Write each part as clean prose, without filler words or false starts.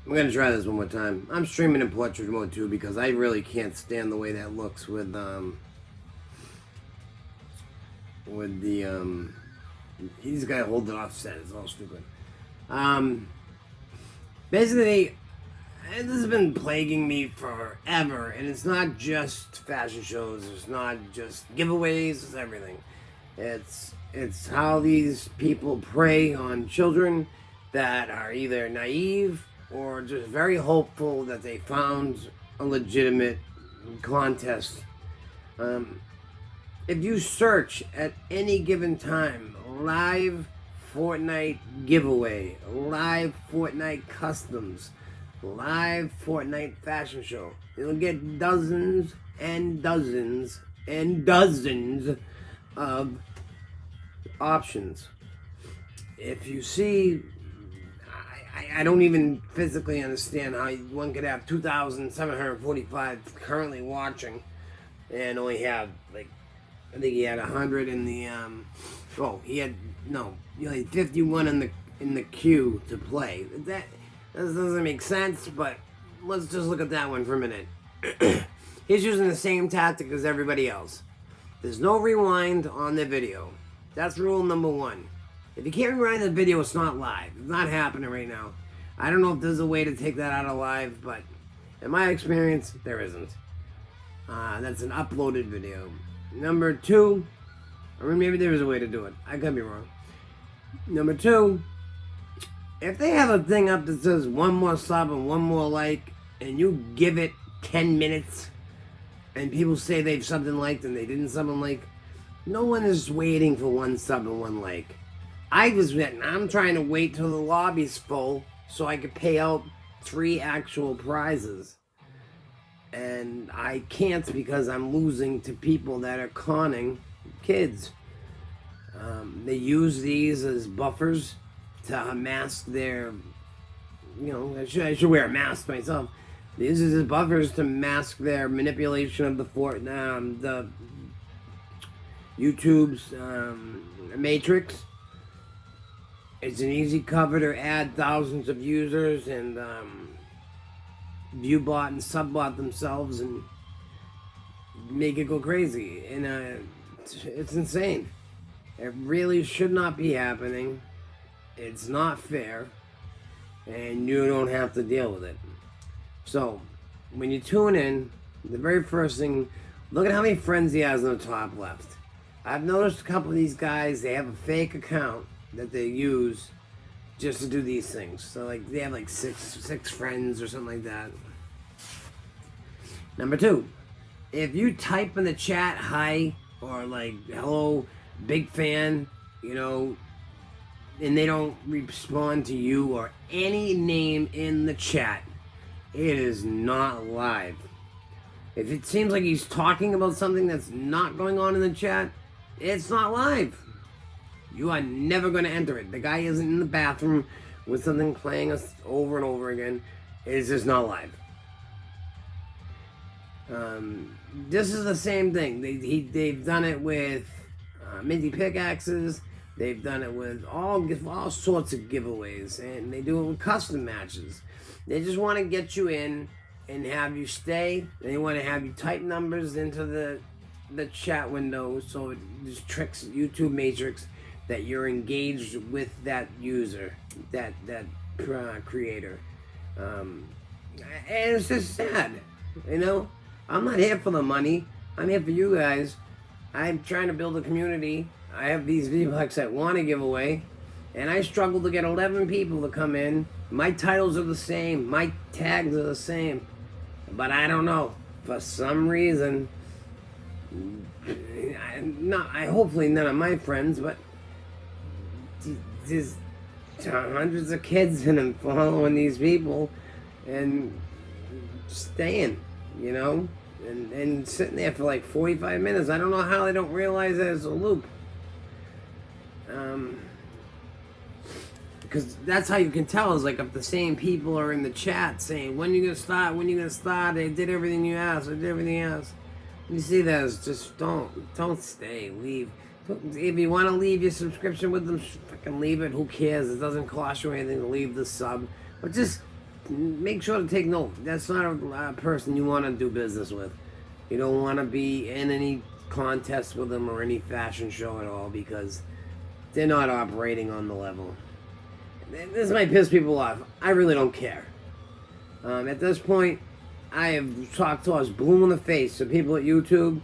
I'm gonna try this one more time. I'm streaming in portrait mode too because I really can't stand the way that looks with the he's got to hold it offset. It's all stupid. Basically, this has been plaguing me forever, and it's not just fashion shows. It's not just giveaways. It's everything. It's how these people prey on children that are either naive or just very hopeful that they found a legitimate contest. If you search at any given time, live Fortnite giveaway, live Fortnite customs, live Fortnite fashion show, you'll get dozens and dozens and dozens of options. If you see, I don't even physically understand how one could have 2,745 currently watching and only have like, I think he had 100 in the he had 51 in the queue to play. That doesn't make sense, but let's just look at that one for a minute. He's using the same tactic as everybody else. There's no rewind on the video. That's rule number one. If you can't rewind the video, it's not live. It's not happening right now. I don't know if there's a way to take that out of live, but in my experience, there isn't. That's an uploaded video. Number two, or maybe there is a way to do it. I could be wrong. Number two, if they have a thing up that says one more sub and one more like, and you give it 10 minutes, and people say they've something liked and they didn't something like, no one is waiting for one sub and one like. I'm trying to wait till the lobby's full so I could pay out 3 actual prizes. And I can't because I'm losing to people that are conning kids. They use these as buffers to mask their, I should wear a mask myself. They use these as buffers to mask their manipulation of the YouTube's matrix. It's an easy cover to add thousands of users and viewbot and subbot themselves and make it go crazy. And it's insane. It really should not be happening. It's not fair. And you don't have to deal with it. So, when you tune in, the very first thing, look at how many friends he has on the top left. I've noticed a couple of these guys, they have a fake account that they use just to do these things. So like they have like six friends or something like that. Number two, if you type in the chat hi or like hello, big fan, and they don't respond to you or any name in the chat, it is not live. If it seems like he's talking about something that's not going on in the chat, it's not live. You are never going to enter it. The guy isn't in the bathroom with something playing us over and over again. It's just not live. This is the same thing. They've done it with minty pickaxes. They've done it with all sorts of giveaways, and they do it with custom matches. They just want to get you in and have you stay. They want to have you type numbers into the chat window, so it just tricks YouTube Matrix that you're engaged with that user, that creator. And it's just sad, I'm not here for the money. I'm here for you guys. I'm trying to build a community. I have these V-Bucks that want to give away, and I struggle to get 11 people to come in. My titles are the same. My tags are the same. But I don't know. For some reason, hopefully none of my friends, but there's hundreds of kids in them following these people and staying, and sitting there for like 45 minutes. I don't know how they don't realize that it's a loop. Because that's how you can tell is like if the same people are in the chat saying, when you gonna start, I did everything you asked, You see that as just don't stay, leave. If you want to leave your subscription with them, fucking leave it. Who cares? It doesn't cost you anything to leave the sub. But just make sure to take note. That's not a person you want to do business with. You don't want to be in any contest with them or any fashion show at all, because they're not operating on the level. This might piss people off. I really don't care. At this point, I have talked to us blue in the face to people at YouTube,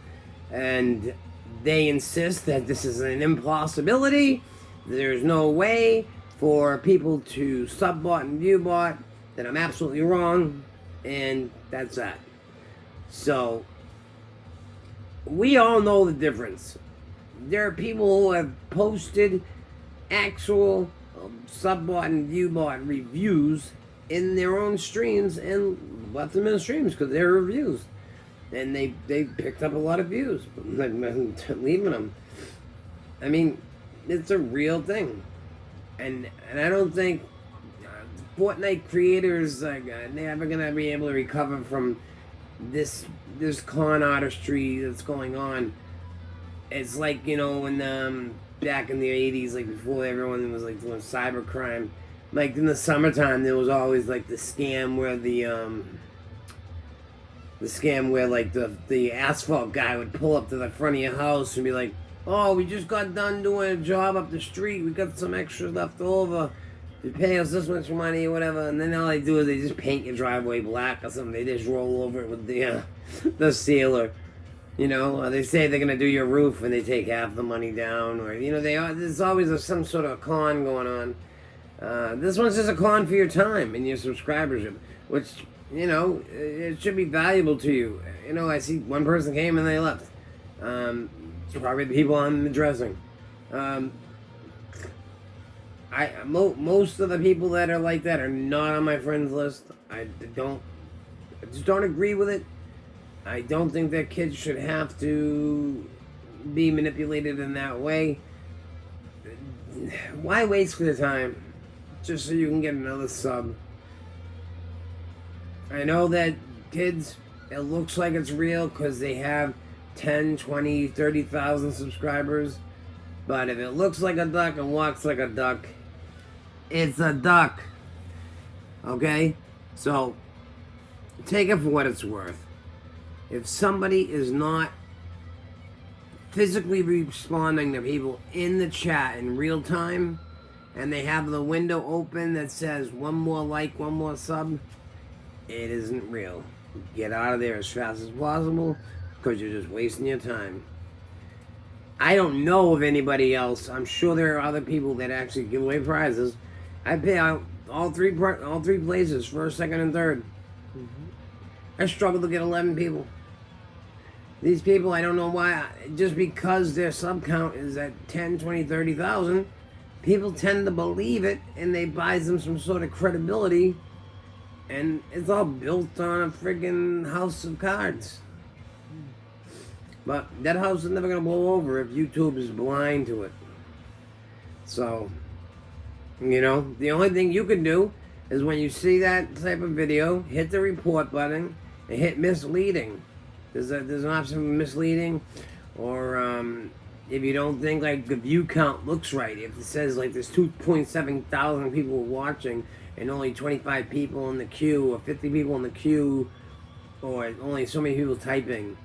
and they insist that this is an impossibility. There's no way for people to sub-bot and view-bot, that I'm absolutely wrong, and that's that. So, we all know the difference. There are people who have posted actual sub-bot and view-bot reviews in their own streams and left them in streams because they're reviews. And they picked up a lot of views, leaving them. I mean, it's a real thing. And I don't think Fortnite creators they're ever gonna be able to recover from this con artistry that's going on. It's like, you know, when back in the 80s, like before everyone was like doing cybercrime, like in the summertime there was always like the scam where like the asphalt guy would pull up to the front of your house and be like, oh, we just got done doing a job up the street, we got some extra left over, you pay us this much money or whatever. And then all they do is they just paint your driveway black or something. They just roll over it with the sealer. You know, they say they're gonna do your roof and they take half the money down, or you know, there's always some sort of con going on. This one's just a con for your time and your subscribership, which, you know, it should be valuable to you. You know, I see one person came and they left. It's probably the people I'm addressing. Most of the people that are like that are not on my friends list. I just don't agree with it. I don't think that kids should have to be manipulated in that way. Why waste the time just so you can get another sub? I know that kids, it looks like it's real because they have 10, 20, 30,000 subscribers. But if it looks like a duck and walks like a duck, it's a duck. Okay? So, take it for what it's worth. If somebody is not physically responding to people in the chat in real time, and they have the window open that says one more like, one more sub, it isn't real. Get out of there as fast as possible, because you're just wasting your time. I don't know of anybody else. I'm sure there are other people that actually give away prizes. I pay out all three places, first, second, and third. I struggle to get 11 people. These people, I don't know why, just because their sub count is at 10, 20, 30,000, people tend to believe it, and they buy them some sort of credibility, and it's all built on a friggin' house of cards. But that house is never going to blow over if YouTube is blind to it. So, you know, the only thing you can do is when you see that type of video, hit the report button and hit misleading. There's an option for misleading, or if you don't think like the view count looks right, if it says like there's 2.7 thousand people watching and only 25 people in the queue, or 50 people in the queue, or only so many people typing,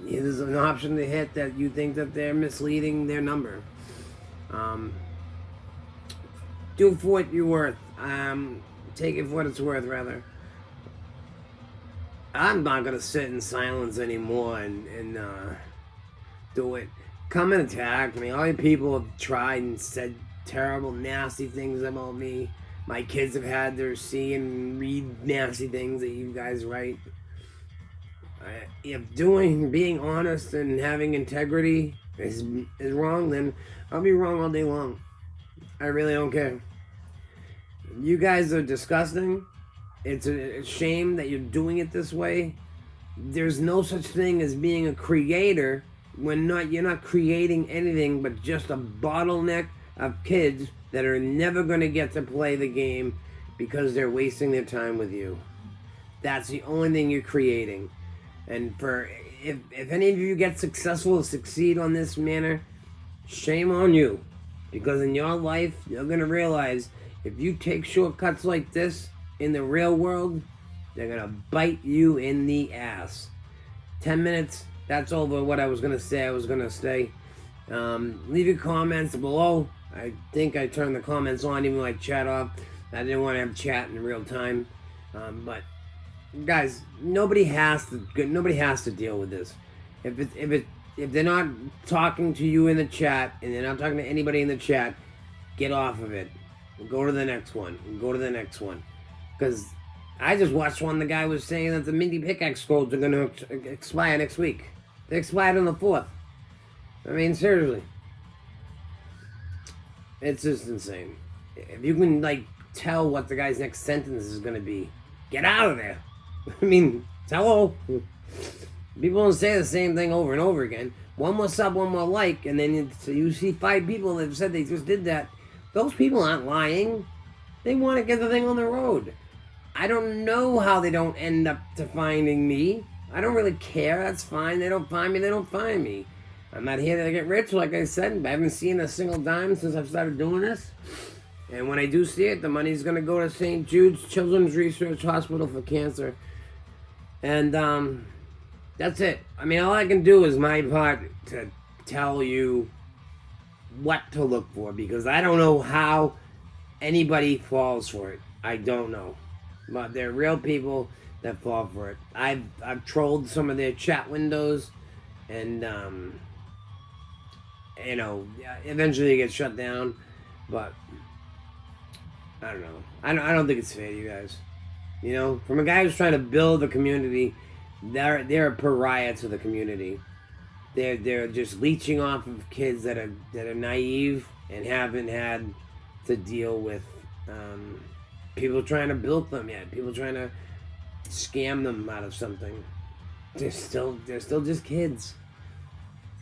there's an option to hit that you think that they're misleading their number. Do for what you're worth. Take it for what it's worth, rather. I'm not gonna sit in silence anymore and do it. Come and attack me. All you people have tried and said terrible, nasty things about me. My kids have had their see and read nasty things that you guys write. If being honest and having integrity is wrong, then I'll be wrong all day long. I really don't care. You guys are disgusting. It's a shame that you're doing it this way. There's no such thing as being a creator when you're not creating anything but just a bottleneck of kids that are never going to get to play the game because they're wasting their time with you. That's the only thing you're creating. And if any of you get successful or succeed on this manner, shame on you. Because in your life, you're going to realize if you take shortcuts like this, in the real world, they're gonna bite you in the ass. 10 minutes, that's over what I was gonna say. Leave your comments below. I think I turned the comments on even like chat off. I didn't want to have chat in real time. But guys, nobody has to deal with this. If they're not talking to you in the chat and they're not talking to anybody in the chat, get off of it. Go to the next one. Because I just watched one. The guy was saying that the mini pickaxe codes are going to expire next week. They expired on the 4th. I mean, seriously. It's just insane. If you can, like, tell what the guy's next sentence is going to be, get out of there. I mean, hello. People don't say the same thing over and over again. One more sub, one more like, and then you see 5 people that have said they just did that. Those people aren't lying. They want to get the thing on the road. I don't know how they don't end up to finding me. I don't really care. That's fine. They don't find me. They don't find me. I'm not here to get rich, like I said. I haven't seen a single dime since I've started doing this. And when I do see it, the money's going to go to St. Jude's Children's Research Hospital for Cancer. And that's it. I mean, all I can do is my part to tell you what to look for, because I don't know how anybody falls for it. I don't know. But there are real people that fall for it. I've trolled some of their chat windows, and you know, eventually it gets shut down. But I don't know. I don't think it's fair to you guys. You know, from a guy who's trying to build a community, they're a pariah to the community. They're just leeching off of kids that are naive and haven't had to deal with people trying to build them yet. People trying to scam them out of something. They're still just kids.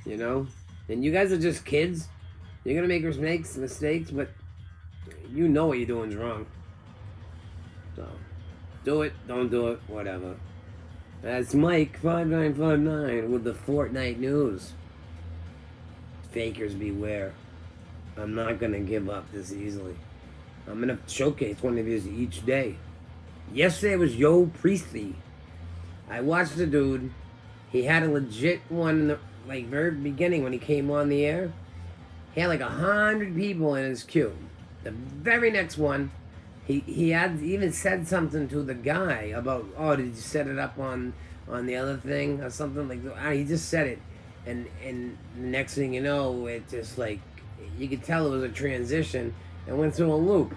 You know? And you guys are just kids. You're gonna make mistakes, but you know what you're doing is wrong. So do it, don't do it, whatever. That's Mike5959 with the Fortnite news. Fakers beware. I'm not gonna give up this easily. I'm gonna showcase one of these each day. Yesterday was Yo Priestley. I watched the dude. He had a legit one in the very beginning when he came on the air. He had like 100 people in his queue. The very next one, he had even said something to the guy about, oh, did you set it up on the other thing or something like that? He just said it, and the next thing you know, it just like, you could tell it was a transition and went through a loop.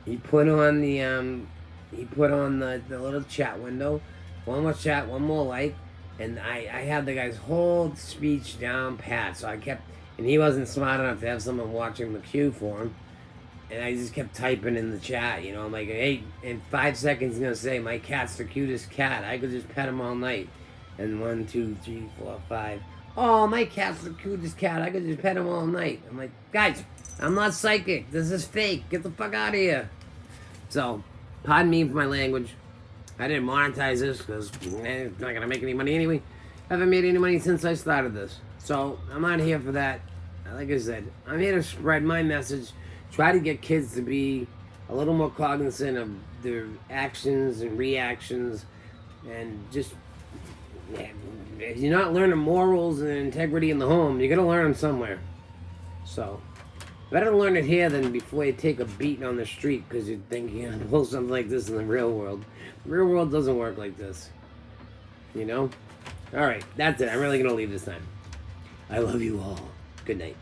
He put on the little chat window, one more chat, one more like, and I had the guy's whole speech down pat. So I kept, and he wasn't smart enough to have someone watching the queue for him. And I just kept typing in the chat, you know, I'm like, hey, in 5 seconds he's gonna say, my cat's the cutest cat. I could just pet him all night. And 1, 2, 3, 4, 5. Oh, my cat's the cutest cat. I could just pet him all night. I'm like, guys, I'm not psychic. This is fake. Get the fuck out of here. So, pardon me for my language. I didn't monetize this because it's not gonna make any money anyway. I haven't made any money since I started this. So, I'm not here for that. Like I said, I'm here to spread my message. Try to get kids to be a little more cognizant of their actions and reactions, and just, if you're not learning morals and integrity in the home, you're gonna learn them somewhere. So, better learn it here than before you take a beating on the street because you think you're gonna pull something like this in the real world. The real world doesn't work like this. You know? Alright, that's it. I'm really gonna leave this time. I love you all. Good night.